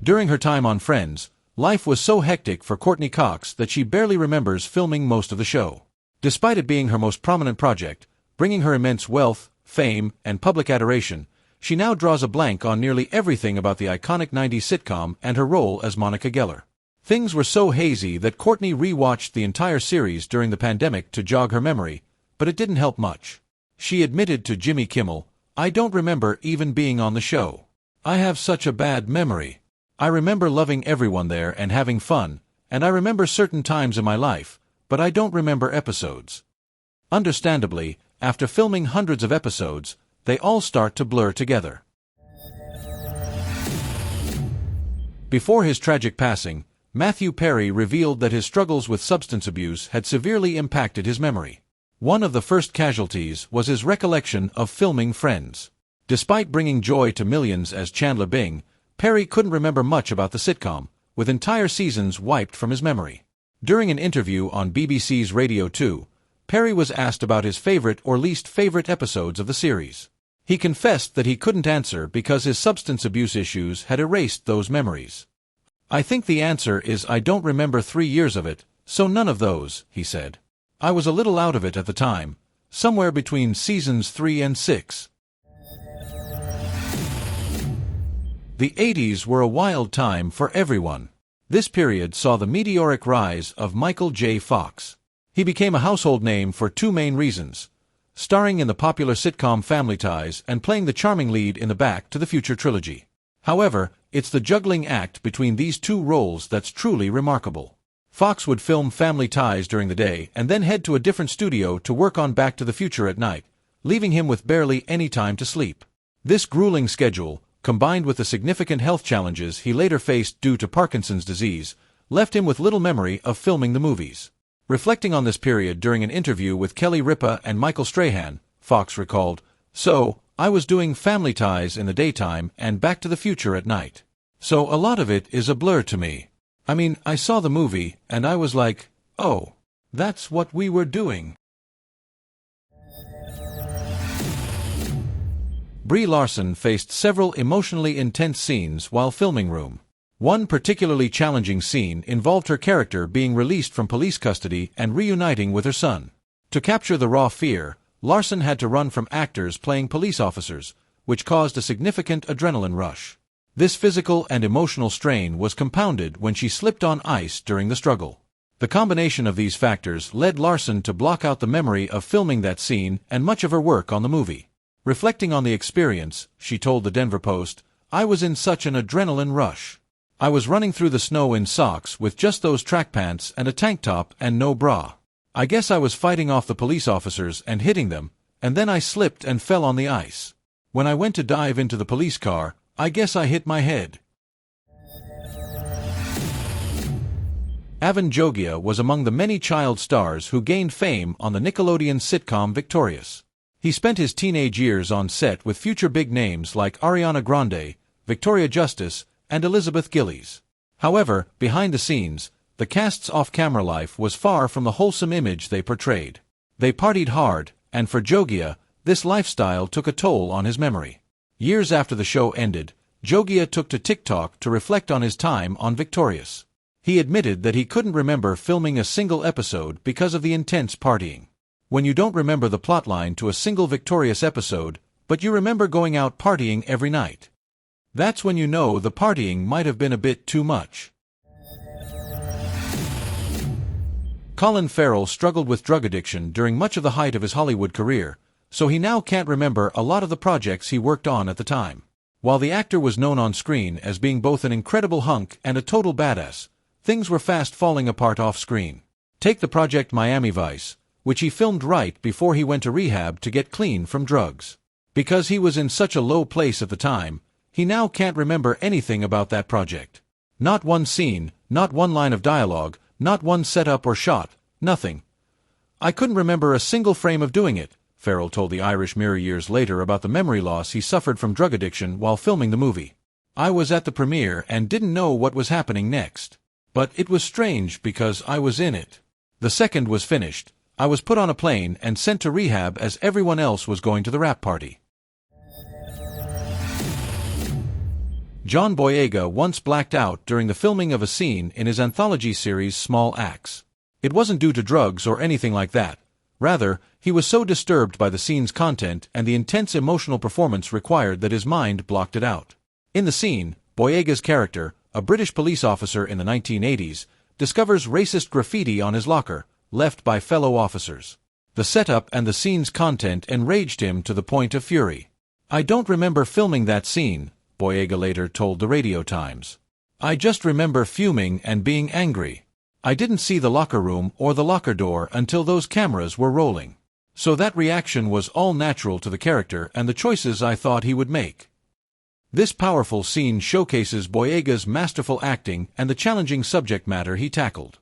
During her time on Friends, life was so hectic for Courteney Cox that she barely remembers filming most of the show. Despite it being her most prominent project, bringing her immense wealth, fame, and public adoration, she now draws a blank on nearly everything about the iconic 90s sitcom and her role as Monica Geller. Things were so hazy that Courteney re-watched the entire series during the pandemic to jog her memory, but it didn't help much. She admitted to Jimmy Kimmel, "I don't remember even being on the show. I have such a bad memory. I remember loving everyone there and having fun, and I remember certain times in my life, but I don't remember episodes." Understandably, after filming hundreds of episodes, they all start to blur together. Before his tragic passing, Matthew Perry revealed that his struggles with substance abuse had severely impacted his memory. One of the first casualties was his recollection of filming Friends. Despite bringing joy to millions as Chandler Bing, Perry couldn't remember much about the sitcom, with entire seasons wiped from his memory. During an interview on BBC's Radio 2, Perry was asked about his favorite or least favorite episodes of the series. He confessed that he couldn't answer because his substance abuse issues had erased those memories. "I think the answer is I don't remember 3 years of it, so none of those," he said. "I was a little out of it at the time, somewhere between seasons 3 and 6. The 80s were a wild time for everyone. This period saw the meteoric rise of Michael J. Fox. He became a household name for two main reasons: starring in the popular sitcom Family Ties and playing the charming lead in the Back to the Future trilogy. However, it's the juggling act between these two roles that's truly remarkable. Fox would film Family Ties during the day and then head to a different studio to work on Back to the Future at night, leaving him with barely any time to sleep. This grueling schedule, combined with the significant health challenges he later faced due to Parkinson's disease, left him with little memory of filming the movies. Reflecting on this period during an interview with Kelly Ripa and Michael Strahan, Fox recalled, "So, I was doing Family Ties in the daytime and Back to the Future at night. So a lot of it is a blur to me. I mean, I saw the movie, and I was like, oh, that's what we were doing." Brie Larson faced several emotionally intense scenes while filming Room. One particularly challenging scene involved her character being released from police custody and reuniting with her son. To capture the raw fear, Larson had to run from actors playing police officers, which caused a significant adrenaline rush. This physical and emotional strain was compounded when she slipped on ice during the struggle. The combination of these factors led Larson to block out the memory of filming that scene and much of her work on the movie. Reflecting on the experience, she told the Denver Post, "I was in such an adrenaline rush. I was running through the snow in socks with just those track pants and a tank top and no bra. I guess I was fighting off the police officers and hitting them, and then I slipped and fell on the ice. When I went to dive into the police car, I guess I hit my head." AVAN JOGIA was among the many child stars who gained fame on the Nickelodeon sitcom Victorious. He spent his teenage years on set with future big names like Ariana Grande, Victoria Justice, and Elizabeth Gillies. However, behind the scenes, the cast's off-camera life was far from the wholesome image they portrayed. They partied hard, and for JOGIA, this lifestyle took a toll on his memory. Years after the show ended, JOGIA took to TikTok to reflect on his time on Victorious. He admitted that he couldn't remember filming a single episode because of the intense partying. When you don't remember the plotline to a single Victorious episode, but you remember going out partying every night, that's when you know the partying might have been a bit too much. Colin Farrell struggled with drug addiction during much of the height of his Hollywood career, so he now can't remember a lot of the projects he worked on at the time. While the actor was known on screen as being both an incredible hunk and a total badass, things were fast falling apart off-screen. Take the project Miami Vice, which he filmed right before he went to rehab to get clean from drugs. Because he was in such a low place at the time, he now can't remember anything about that project. Not one scene, not one line of dialogue, not one setup or shot, nothing. "I couldn't remember a single frame of doing it," Farrell told the Irish Mirror years later about the memory loss he suffered from drug addiction while filming the movie. "I was at the premiere and didn't know what was happening next. But it was strange because I was in it. The second was finished, I was put on a plane and sent to rehab as everyone else was going to the rap party." John Boyega once blacked out during the filming of a scene in his anthology series Small Axe. It wasn't due to drugs or anything like that. Rather, he was so disturbed by the scene's content and the intense emotional performance required that his mind blocked it out. In the scene, Boyega's character, a British police officer in the 1980s, discovers racist graffiti on his locker, left by fellow officers. The setup and the scene's content enraged him to the point of fury. "I don't remember filming that scene," Boyega later told the Radio Times. "I just remember fuming and being angry. I didn't see the locker room or the locker door until those cameras were rolling. So that reaction was all natural to the character and the choices I thought he would make." This powerful scene showcases Boyega's masterful acting and the challenging subject matter he tackled.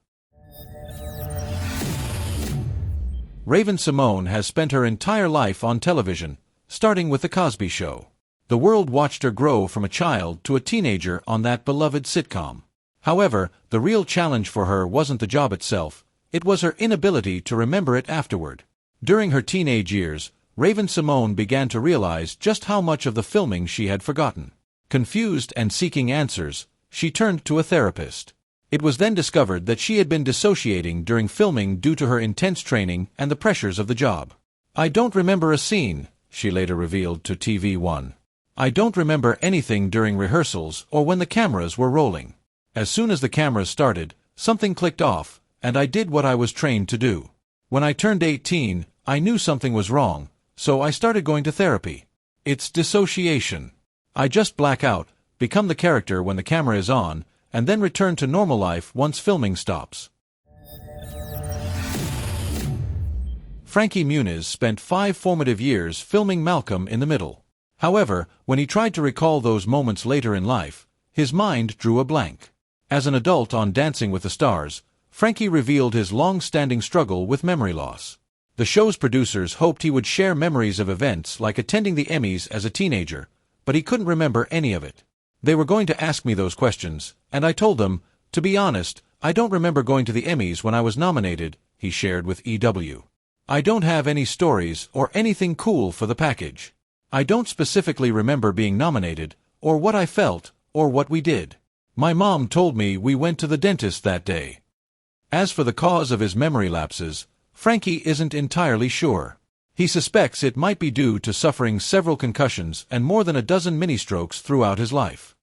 Raven-Symonné has spent her entire life on television, starting with The Cosby Show. The world watched her grow from a child to a teenager on that beloved sitcom. However, the real challenge for her wasn't the job itself, it was her inability to remember it afterward. During her teenage years, Raven-Symonné began to realize just how much of the filming she had forgotten. Confused and seeking answers, she turned to a therapist. It was then discovered that she had been dissociating during filming due to her intense training and the pressures of the job. "I don't remember a scene," she later revealed to TV1. "I don't remember anything during rehearsals or when the cameras were rolling. As soon as the cameras started, something clicked off, and I did what I was trained to do. When I turned 18, I knew something was wrong, so I started going to therapy. It's dissociation. I just black out, become the character when the camera is on, and then return to normal life once filming stops." Frankie Muniz spent 5 formative years filming Malcolm in the Middle. However, when he tried to recall those moments later in life, his mind drew a blank. As an adult on Dancing with the Stars, Frankie revealed his long-standing struggle with memory loss. The show's producers hoped he would share memories of events like attending the Emmys as a teenager, but he couldn't remember any of it. "They were going to ask me those questions, and I told them, to be honest, I don't remember going to the Emmys when I was nominated," he shared with EW. "I don't have any stories or anything cool for the package. I don't specifically remember being nominated, or what I felt, or what we did. My mom told me we went to the dentist that day." As for the cause of his memory lapses, Frankie isn't entirely sure. He suspects it might be due to suffering several concussions and more than a dozen mini-strokes throughout his life.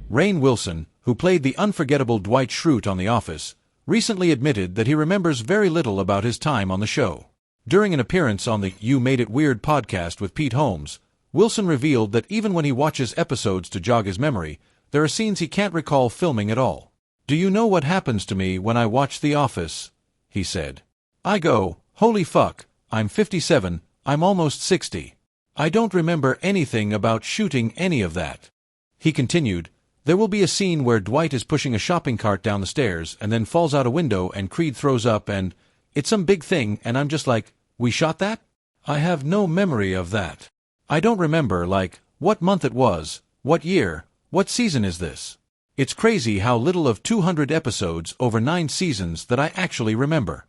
Rainn Wilson, who played the unforgettable Dwight Schrute on The Office, recently admitted that he remembers very little about his time on the show. During an appearance on the You Made It Weird podcast with Pete Holmes, Wilson revealed that even when he watches episodes to jog his memory, there are scenes he can't recall filming at all. "Do you know what happens to me when I watch The Office?" he said. "I go, holy fuck, I'm 57, I'm almost 60. I don't remember anything about shooting any of that." He continued, "There will be a scene where Dwight is pushing a shopping cart down the stairs and then falls out a window and Creed throws up and it's some big thing and I'm just like, we shot that? I have no memory of that. I don't remember, like, what month it was, what year, what season is this? It's crazy how little of 200 episodes over 9 seasons that I actually remember."